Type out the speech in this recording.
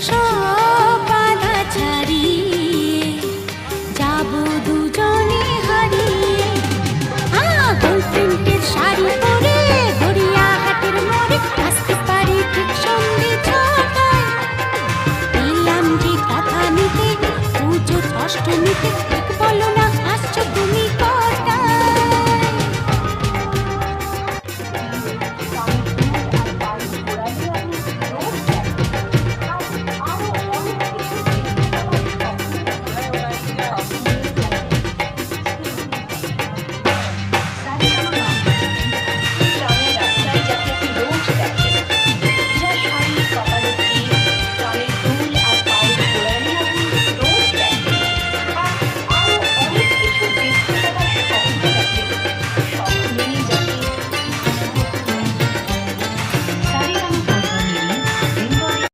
সব বাধা ছাড়িয়ে যাব দুজনে হারিয়ে। গোল প্রিন্টের শাড়ি পরে গড়িয়াহাটের মোড়ে আসতে পারি ঠিক সন্ধে ছটায়। এলাম যে কথা নিতে পুজো অষ্টমীতে